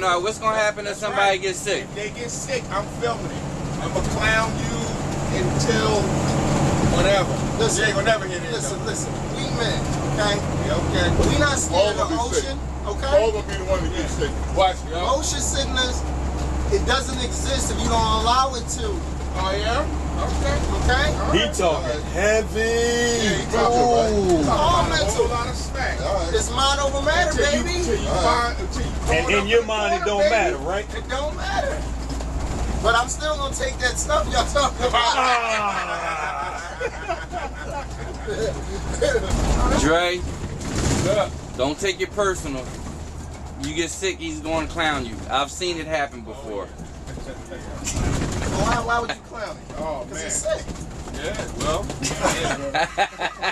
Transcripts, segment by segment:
no. What's gonna happen if somebody gets sick? If they get sick, I'm filming it. I'm gonna clown you until whatever. Listen, you ain't gonna never get it. Listen. We men, okay? Yeah, okay. We not scared of the ocean, okay? Paul gonna be the one to get sick. Watch, yo. Ocean sickness, it doesn't exist if you don't allow it to. Oh yeah? Okay. Okay? Right. He talking heavy. Yeah, he talking All a mental. whole lot of smack. It's mind over matter, baby. And in your mind, it don't matter, right? It don't matter. But I'm still gonna take that stuff y'all talking about. Dre, don't take it personal. You get sick, he's going to clown you. I've seen it happen before. Why would you clown it? Oh, Because man. he's sick. Yeah, well,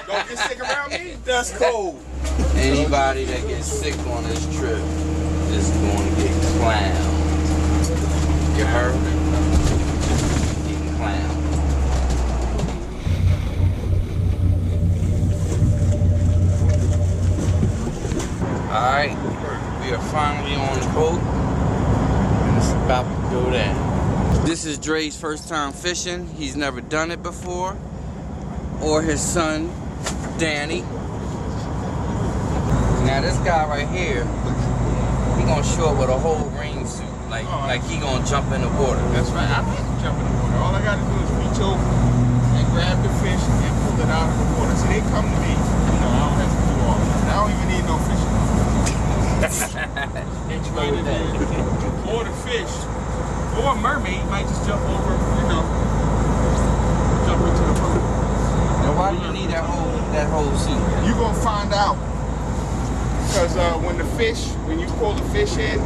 don't get sick around me. That's cold. Anybody that gets sick on this trip is going to get clowned. You heard? Getting clowned. Alright, we are finally on the boat and it's about to go down. This is Dre's first time fishing. He's never done it before. Or his son, Danny. Now this guy right here, he gonna show up with a whole rain suit. Like he gonna jump in the water. That's right. I need to jump in the water. All I gotta do is reach over and grab the fish and pull it out of the water. See, they come to me. You know, I don't have to do all that. I don't even need no fishing. It's right in there. Or the fish. Or a mermaid might just jump over, you know, jump into the boat. Now why do you need that whole suit? You gonna find out. Because when you pull the fish in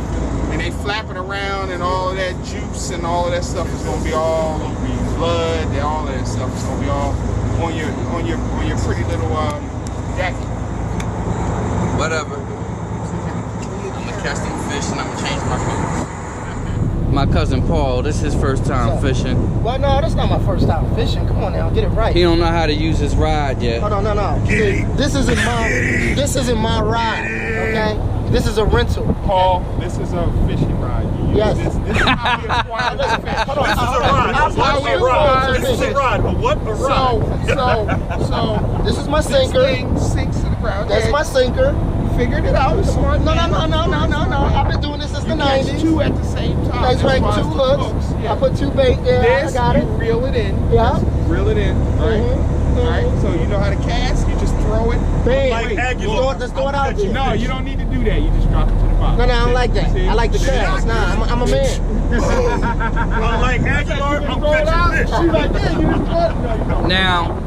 and they flapping around and all of that juice and all of that stuff is gonna be all over your blood and all of that stuff is gonna be all on your pretty little jacket. Whatever. I'm gonna catch some fish and I'm gonna change my clothes. My cousin Paul, this is his first time fishing. Well, no, that's not my first time fishing. Come on now, get it right. He don't know how to use his rod yet. Hold on, no. See, this isn't my ride, okay? This is a rental. Paul, this is a fishing rod. Yes. This is how we acquire the fish. Hold on. This is a ride. This is a ride. But what a ride. So this is my sinker. This thing sinks to the ground. That's my sinker. Figured it out. Smart. No. I've been doing this since the You catch 90s. two at the same time. That's right, why 2 it's hooks. Yeah. I put 2 bait there. This, I got it. you reel it in. Yeah. Reel it in. Right. Mm-hmm. Right. So you know how to cast. You just throw it. Bang. Like Just throw it out there. No, you don't need to do that. You just drop it to the bottom. No, I don't like that. See? I like the cast. Nah, I'm a man. Unlike Aguilar, I'm catching fish. She's like, yeah, you just throw it. No, you don't. Now,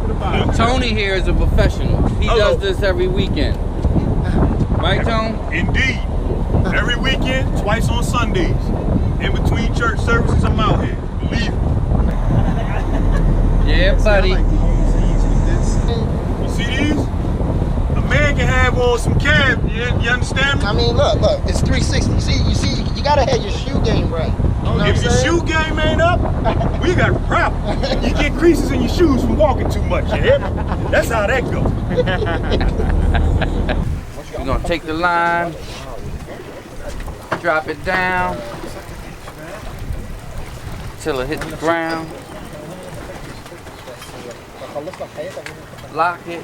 Tony here is a professional. He Hello. does this every weekend. Right, Tone? Indeed. Every weekend, twice on Sundays. In between church services, I'm out here. Believe it. Yeah, buddy. You see these? A man can have on some calves. You understand me? I mean, look, it's 360. You see, you gotta have your shoe game right. You know what If I'm your saying? shoe game ain't up, we got a problem. You get creases in your shoes from walking too much, you hear me? That's how that goes. We're gonna take the line, drop it down till it hits the ground. Lock it.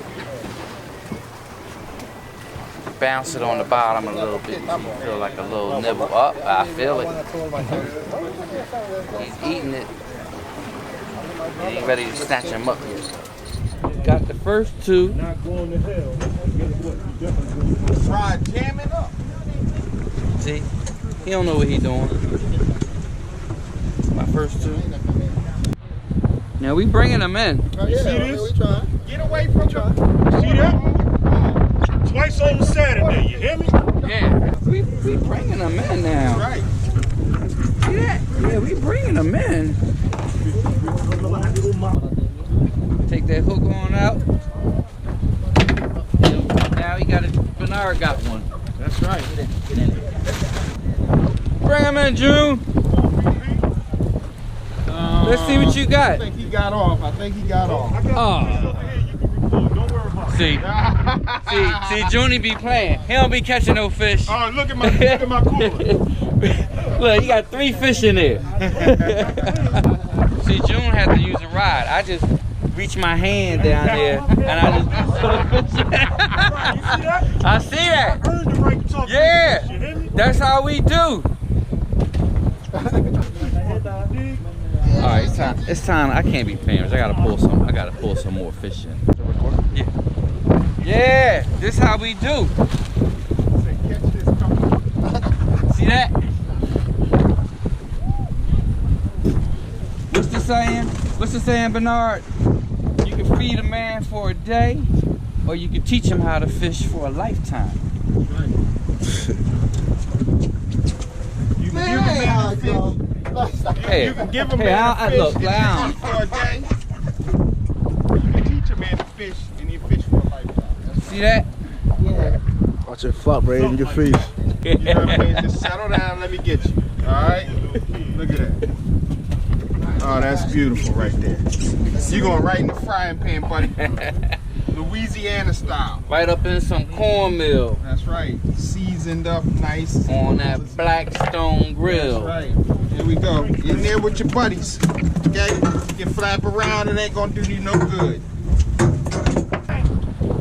Bounce it on the bottom a little bit. You feel like a little nibble up. I feel it. He's eating it. He ain't ready to snatch him up yet. Got the first 2. Fried jamming up. See, he don't know what he doing. My first 2. Now we bringing them in. Oh, yeah, see this? we trying. Get away from the. See that? Twice on Saturday, you hear me? Yeah, we bringing them in now. Right. See that? Yeah, we bringing them in. Take that hook on out. Now he got it. Bernard got one. That's right. Bring him in, June. Let's see what you got. I think he got off. Oh. See, Junie be playing. He don't be catching no fish. Oh, look at my cooler. Look, you got 3 fish in there. See, June had to use a rod. I just reach my hand down there and I just put a fish in. I see that. I earned the right to talk Yeah, to you, hear me? that's how we do. All right, it's time. It's time. I can't be playing. I gotta pull some. I gotta pull some more fish in. Yeah. Yeah, this how we do. See that? What's the saying? What's the saying, Bernard? You can feed a man for a day, or you can teach him how to fish for a lifetime. You can give a man a fish. Hey, You can give a hey, man a fish look, and you down. fish for a day. You can teach a man to fish and you fish for a lifetime. See that? Yeah. Watch it flop right in your face. You know what I mean? Just settle down and let me get you. Alright? Look at that. Oh, that's beautiful right there. You going right in the frying pan, buddy. Louisiana style. Right up in some cornmeal That's right. Seasoned up nice. on that Blackstone grill. That's right. Here we go. In there with your buddies. Okay? You flap around, it ain't gonna do you no good.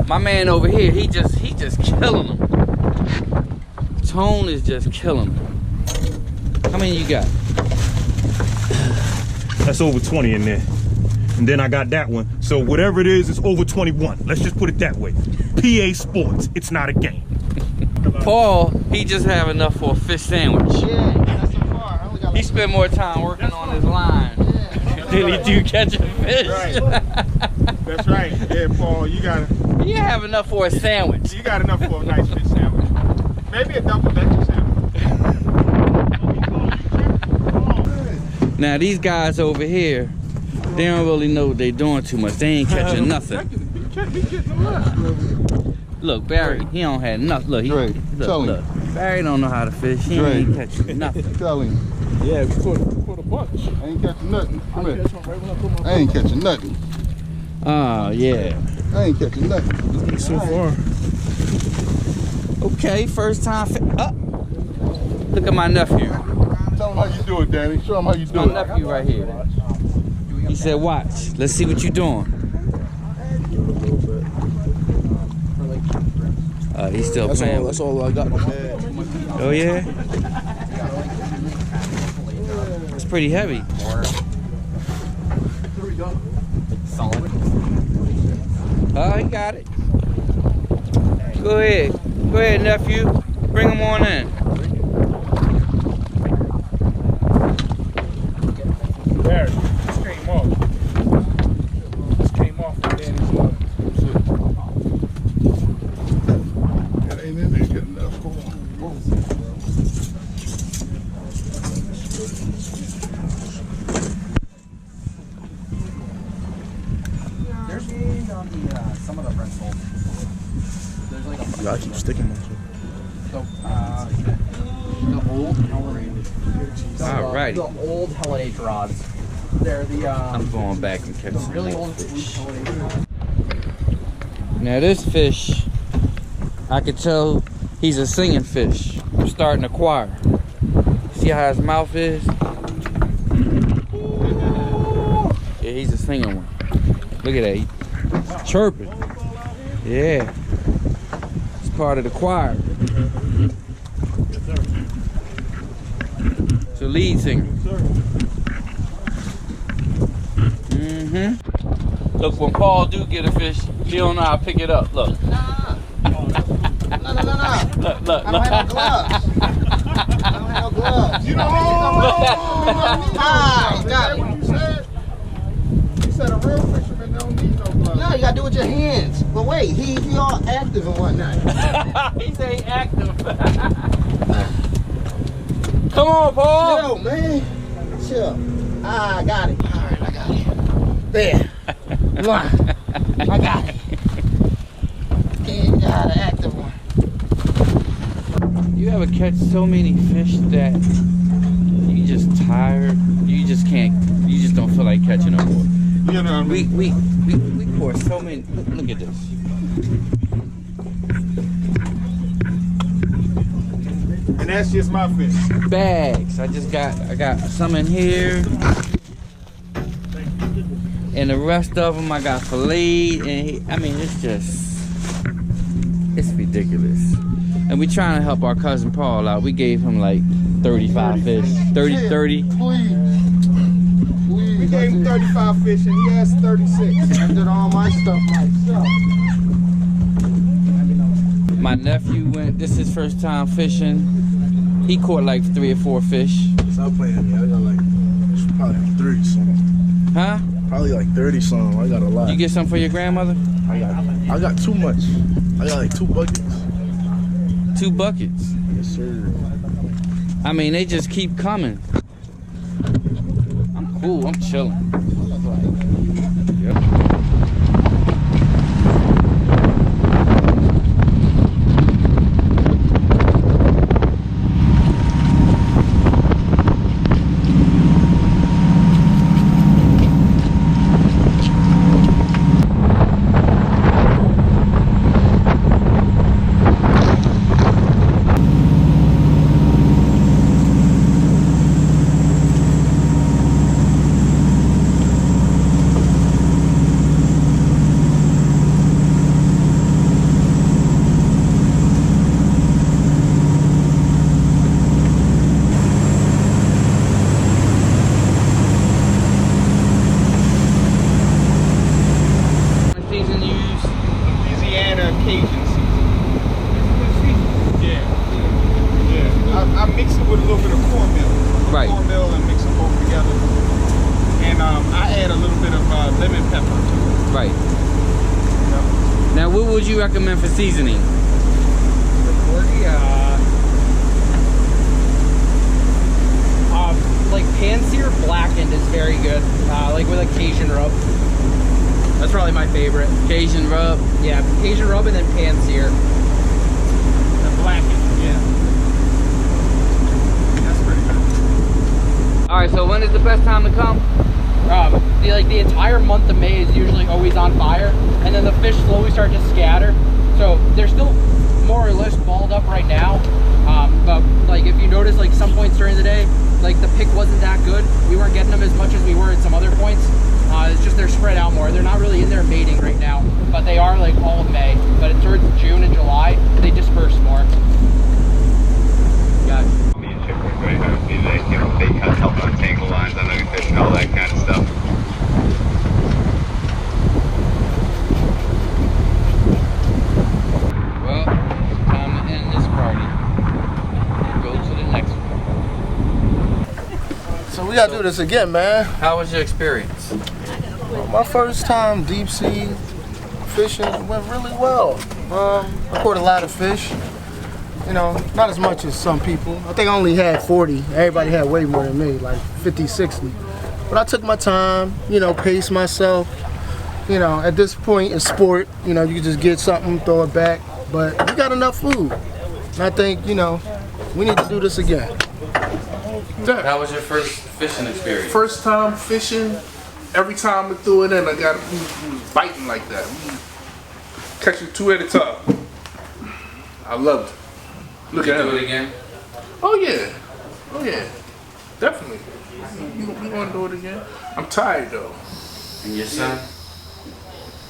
My man over here, he just killing them. Tone is just killing them. How many you got? That's over 20 in there. And then I got that one. So whatever it is, it's over 21. Let's just put it that way. PA Sports, it's not a game. Paul, he just have enough for a fish sandwich. Yeah, that's so far. I only got He spend more time working on his line than he do catching fish. Right. That's right. Yeah, Paul, you got You have enough for a sandwich. enough for a nice fish sandwich. Maybe a double-decker sandwich. Now these guys over here, they don't really know what they're doing too much. They ain't catching nothing. Look, Barry, he don't have nothing. Look, look. Barry don't know how to fish. He ain't catching nothing. Tell him. Yeah, we caught a bunch. I ain't catching nothing. Come here. That's right when I put my I ain't catching nothing. Oh yeah. I ain't catching nothing. so far. Okay, first time. Look at my nephew. Tell him how you do it, Danny. Show him how you do My it. nephew right here. He said, "Watch. Let's see what you doing." He's still playing. That's all I got in my bag. Oh yeah. It's pretty heavy. Solid. Oh, he got it. Go ahead. Go ahead, nephew. Bring him on in. Barry, this came off. This came off from Danny's love. That ain't in there good enough. There's on the some of the rental. There's like a Yeah, I keep sticking myself. the old Helen. Alrighty. The old Helen H rods. They're the I'm going back and catch some really more old fish. Helen H rods. Now this fish, I could tell he's a singing fish. I'm starting a choir. See how his mouth is? Yeah, he's a singing one. Look at that, he's chirping. Yeah, it's part of the choir. It's a lead singer. Look, when Paul do get a fish, he don't know how to pick it up. Look. No. Look. I don't have no gloves. I don't have no gloves. You know, Got it. what you said? You said a real fisherman don't need no gloves. No, you gotta do it with your hands. But wait, he all active and whatnot. He say he active. Come on, Paul. Chill, man. Chill. I got it. All right, I got it. There. Look. I got it. You got an active one. You ever catch so many fish that you just tired? You just can't. You just don't feel like catching no more. You know what I mean? We pour so many. Look at this. And that's just my fish. bags. I got some in here. And the rest of them I got filleted. And I mean, it's ridiculous. And we trying to help our cousin Paul out. We gave him like 35 fish. 30. We gave him 35 fish and he has 36. I did all my stuff myself. My nephew went, this is his first time fishing. He caught like 3 or 4 fish. Stop playing me. I got like probably like 30 something. Huh? Probably like 30 something. I got a lot. You get some for your grandmother? I got too much. I got like 2 buckets. 2 buckets. Yes, sir. I mean, they just keep coming. I'm cool, I'm chilling. Yep. What would you recommend for seasoning? Like pan-seared blackened is very good. Like with a Cajun rub. That's probably my favorite. Cajun rub? Yeah, Cajun rub and then pan-seared. The blackened, yeah. That's pretty good. Alright, so when is the best time to come? The entire month of May is usually always on fire, and then the fish slowly start to scatter. So they're still more or less balled up right now, but like if you notice, like some points during the day, like the pick wasn't that good. We weren't getting them as much as we were at some other points. It's just they're spread out more. They're not really in there mating right now, but they are like all of May. But towards June and July, they disperse more. Got it. They kind of help untangle lines on new fish and all that kind of stuff. Well, it's time to end this party. Go to the next one. So we gotta do this again, man. How was your experience? My first time deep sea fishing went really well. I caught a lot of fish. You know, not as much as some people. I think I only had 40. Everybody had way more than me, like 50, 60. But I took my time, you know, paced myself. You know, at this point in sport, you know, you can just get something, throw it back. But we got enough food. And I think, you know, we need to do this again. How was your first fishing experience? First time fishing, every time we threw it in, I got biting like that. Catching 2 at a time. I loved it. Look at Do it again? Oh yeah. Oh yeah. Definitely. You want to do it again? I'm tired though. And your son?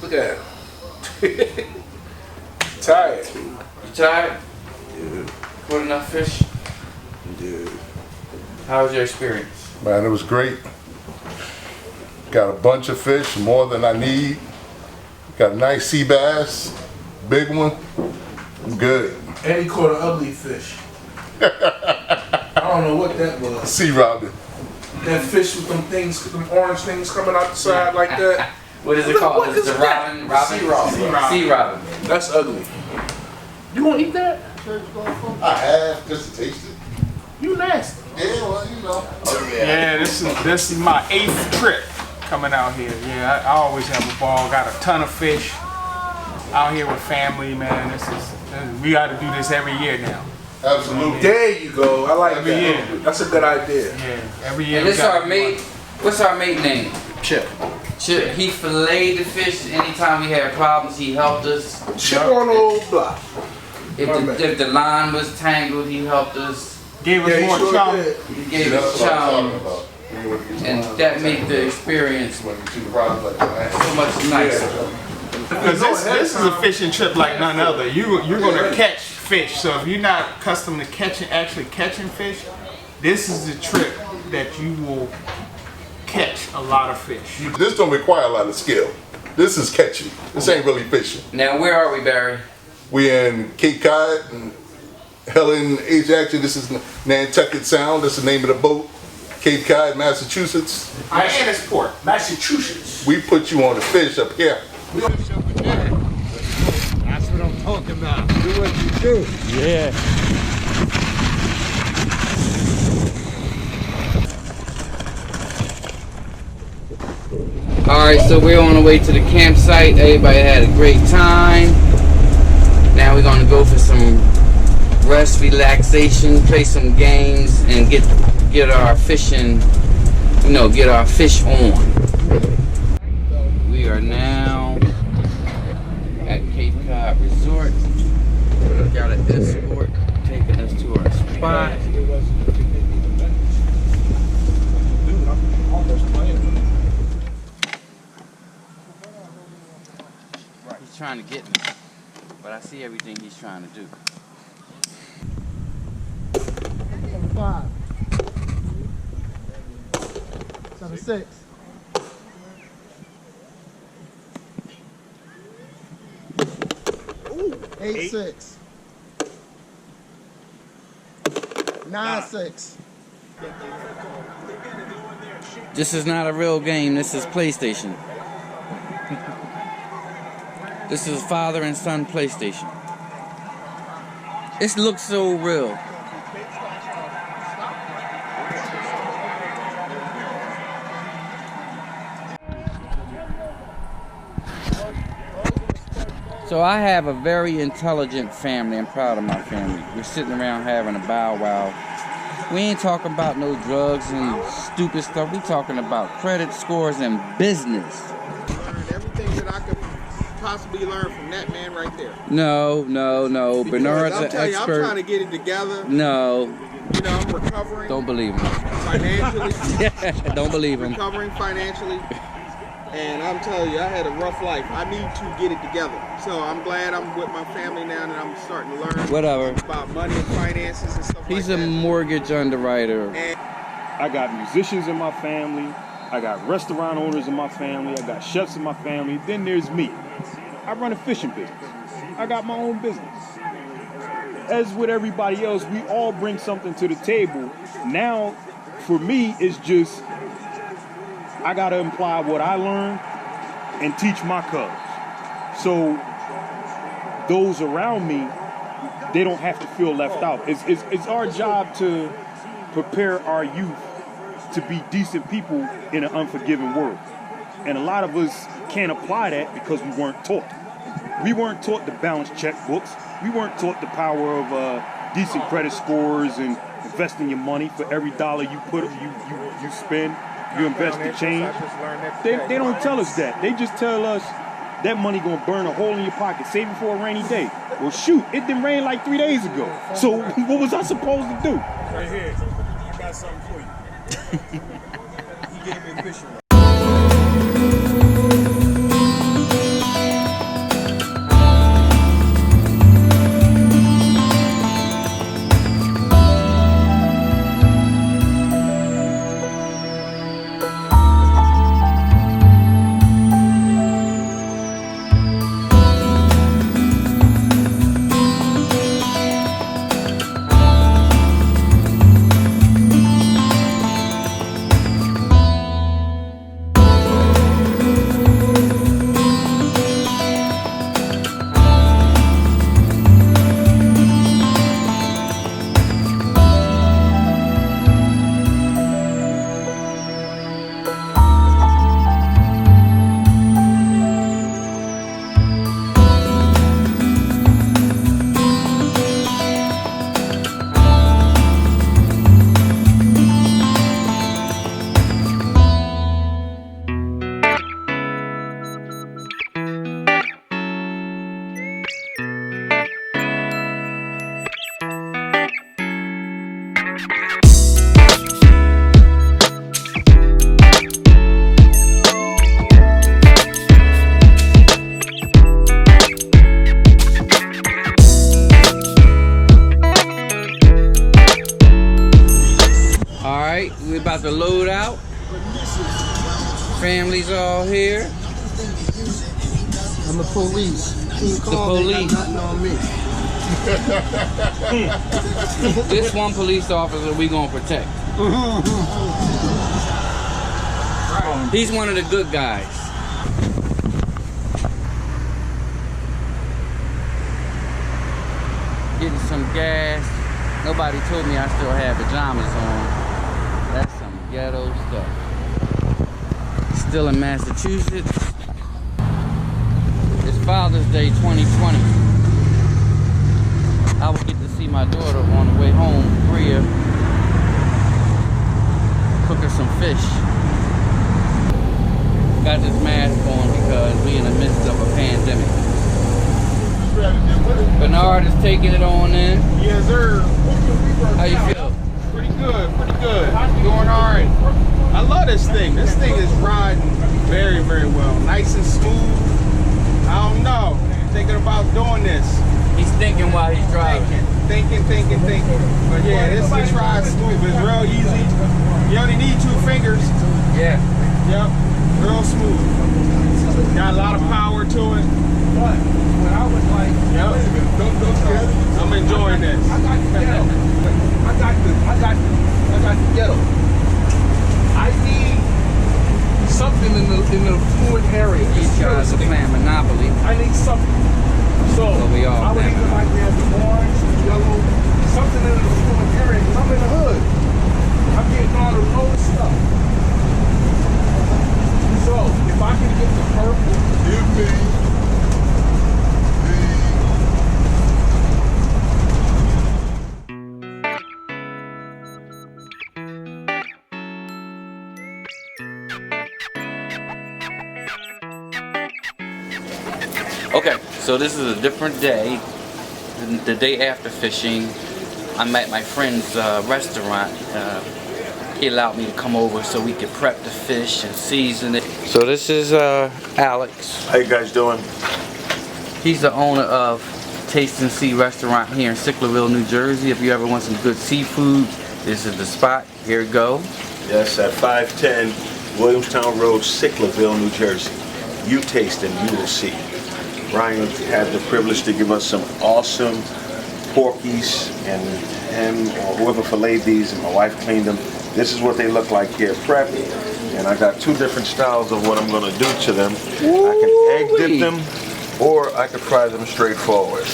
Look at him. Tired. You tired? Yeah. Caught enough fish? Yeah. How was your experience? Man, it was great. Got a bunch of fish, more than I need. Got a nice sea bass, big one. I'm good. And he caught an ugly fish. I don't know what that was. Sea robin. That fish with them things, them orange things coming out the side like that. What is it called? What Is is it that? robin? Robin? Sea robin. Sea robin. That's ugly. You gonna eat that? I have, just to taste it. You nasty. Yeah, well, you know. Yeah, this is my 8th trip coming out here. Yeah, I always have a ball. Got a ton of fish out here with family, man. We got to do this every year now. Absolutely. There you go. I like Every that. year. That's a good idea. Yeah, every year. And we this gotta our do mate. one. What's our mate name? Chip. Chip. He filleted the fish. Anytime we had problems, he helped us. Chip on the old block. If the line was tangled, he helped us. Gave us more chum. He gave us chum, and that made the experience so much nicer. Because this is a fishing trip like none other. You're going to catch fish. So if you're not accustomed to actually catching fish, this is the trip that you will catch a lot of fish. This don't require a lot of skill. This is catching. This ain't really fishing. Now, where are we, Barry? We in Cape Cod, and Helen H. Action. This is Nantucket Sound. That's the name of the boat. Cape Cod, Massachusetts. Hyannisport, Massachusetts. We put you on the fish up here. That's what I'm talking about. Do what you do. Yeah. Alright, so we're on the way to the campsite. Everybody had a great time. Now we're gonna go for some rest, relaxation, play some games, and get our fishing, get our fish on. We are now at Cape Cod Resort. Got an escort taking us to our spot. He's trying to get me, but I see everything he's trying to do. 5, 7, 6. Ooh, 8, 6. 9, 6. This is not a real game. This is PlayStation. This is father and son PlayStation. It looks so real. So I have a very intelligent family. I'm proud of my family. We're sitting around having a bow wow. We ain't talking about no drugs and stupid stuff. We talking about credit scores and business. Learned everything that I could possibly learn from that man right there. No. Because Bernard's I'm an telling you, expert. I'm trying to get it together. No. You know, I'm recovering Don't believe him. financially. Don't believe him. Recovering financially. And I'm telling you, I had a rough life. I need to get it together. So I'm glad I'm with my family now and I'm starting to learn Whatever. about money and finances and stuff He's like a that. mortgage underwriter. And I got musicians in my family. I got restaurant owners in my family. I got chefs in my family. Then there's me. I run a fishing business. I got my own business. As with everybody else, we all bring something to the table. Now, for me, it's just I gotta imply what I learned and teach my cubs. So those around me, they don't have to feel left out. It's our job to prepare our youth to be decent people in an unforgiving world. And a lot of us can't apply that because we weren't taught. We weren't taught to balance checkbooks. We weren't taught the power of decent credit scores and investing your money. For every dollar you you spend, you invest the change. They don't tell us that. They just tell us that money gonna burn a hole in your pocket. Save it for a rainy day. Well, shoot, it didn't rain like 3 days ago. So what was I supposed to do? Right here. I got something for you. He gave me a fishing rod. family's all here. I'm the police. The police. Nothing on me. This one police officer we gonna protect. He's one of the good guys. Getting some gas. Nobody told me I still have pajamas on. That's some ghetto stuff. Still in Massachusetts. It's Father's Day 2020. I will get to see my daughter on the way home, Bria. Cook her some fish. Got this mask on because we in the midst of a pandemic. Bernard is taking it on in. Yes, sir. How you feel? Pretty good, pretty good. Doing all right. I love this thing. This thing is riding very, very well. Nice and smooth. I don't know. Thinking about doing this. He's thinking while he's driving. Thinking. But yeah, this rides smooth. It's real easy. You only need 2 fingers. Yeah. Yep. Real smooth. Got a lot of power to it. But when I was like, yep. I'm enjoying this. I got the ghetto. I got the ghetto. I need something in the fluent area. These guys are playing Monopoly. I need something. So we all I would either like to have the orange, yellow, something in the fluent area, because I'm in the hood. I'm getting all the lowest stuff. So if I can get the purple, give me Okay, so this is a different day. The day after fishing, I'm at my friend's restaurant. He allowed me to come over so we could prep the fish and season it. So this is Alex. How you guys doing? He's the owner of Taste and See restaurant here in Sicklerville, New Jersey. If you ever want some good seafood, this is the spot. Here we go. Yes, at 510 Williamstown Road, Sicklerville, New Jersey. You taste and you will see. Ryan had the privilege to give us some awesome porkies, and him or whoever filleted these, and my wife cleaned them. This is what they look like here prepped, and I got 2 different styles of what I'm going to do to them. I can egg dip them, or I could fry them straightforward.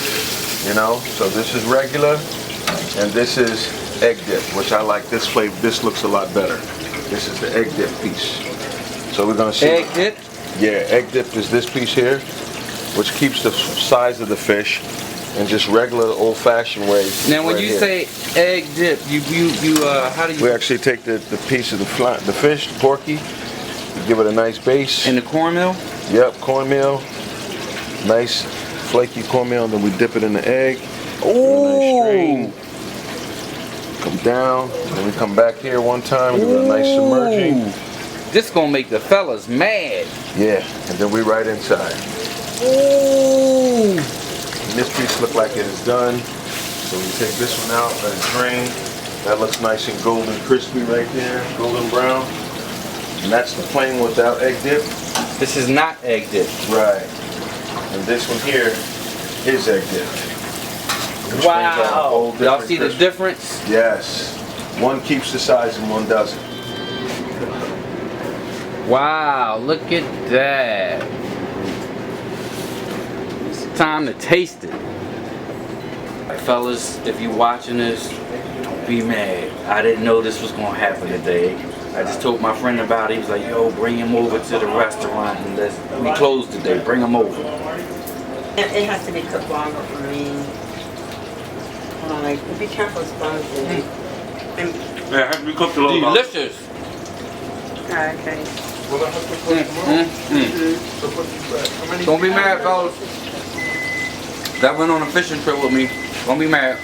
You know, so this is regular, and this is egg dip, which I like this flavor. This looks a lot better. This is the egg dip piece. So we're going to see. Egg dip? Yeah, egg dip is this piece here, which keeps the size of the fish in just regular old-fashioned way. Now, when you say egg dip, how do you? We actually take the piece of the fish, the porky, give it a nice base. In the cornmeal? Yep, cornmeal. Nice flaky cornmeal, and then we dip it in the egg. Ooh! Nice come down, and then we come back here one time, give it a nice submerging. This gonna make the fellas mad. Yeah, and then we right inside. Ooh! And this piece look like it is done. So we take this one out, let it drain. That looks nice and golden crispy right there, golden brown. And that's the plain without egg dip. This is not egg dip. Right. And this one here is egg dip. Which wow! Y'all see the difference? Yes. One keeps the size and one doesn't. Wow, look at that. It's time to taste it. Fellas, if you're watching this, don't be mad. I didn't know this was gonna happen today. I just told my friend about it. He was like, yo, bring him over to the restaurant and we closed today. Bring him over. It has to be cooked longer for me. Like, be careful, sponge. Yeah, it has to be cooked a little longer. Delicious. Okay. Don't be mad, fellas. That went on a fishing trip with me. Don't be mad.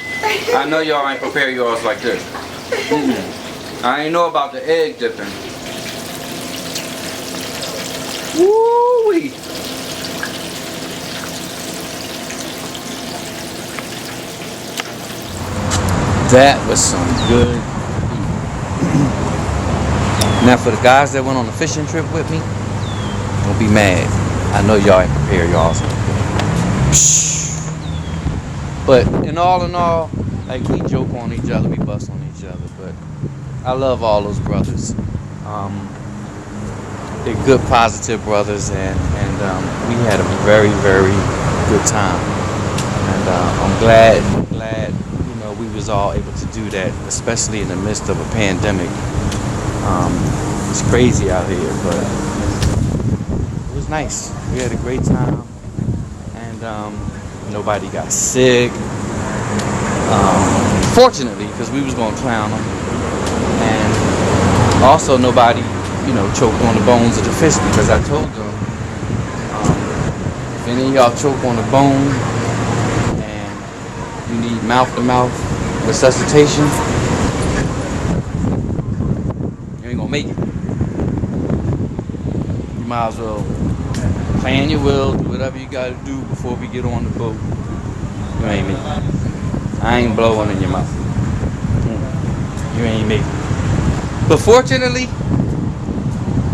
I know y'all ain't prepare yours like this. I ain't know about the egg dipping. Woo-wee. That was some good meat. Now for the guys that went on the fishing trip with me, Don't be mad. I know y'all ain't prepared, y'all. But in all, like, we joke on each other, we bust on each other. But I love all those brothers. They're good, positive brothers, and we had a very, very good time. And I'm glad, you know, we was all able to do that, especially in the midst of a pandemic. It's crazy out here, but it was nice. We had a great time, and nobody got sick. Fortunately, because we was gonna clown them, and also nobody, you know, choked on the bones of the fish, because I told them, if any of y'all choke on the bone and you need mouth-to-mouth resuscitation, you ain't gonna make it. You might as well plan your will, do whatever you gotta do before we get on the boat. You ain't make it. I ain't blowing in your mouth. You ain't make it. But fortunately,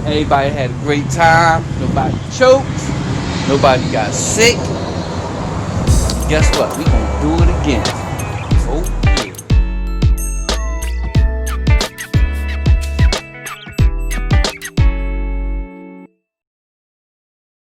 everybody had a great time. Nobody choked. Nobody got sick. Guess what? We gonna do it again.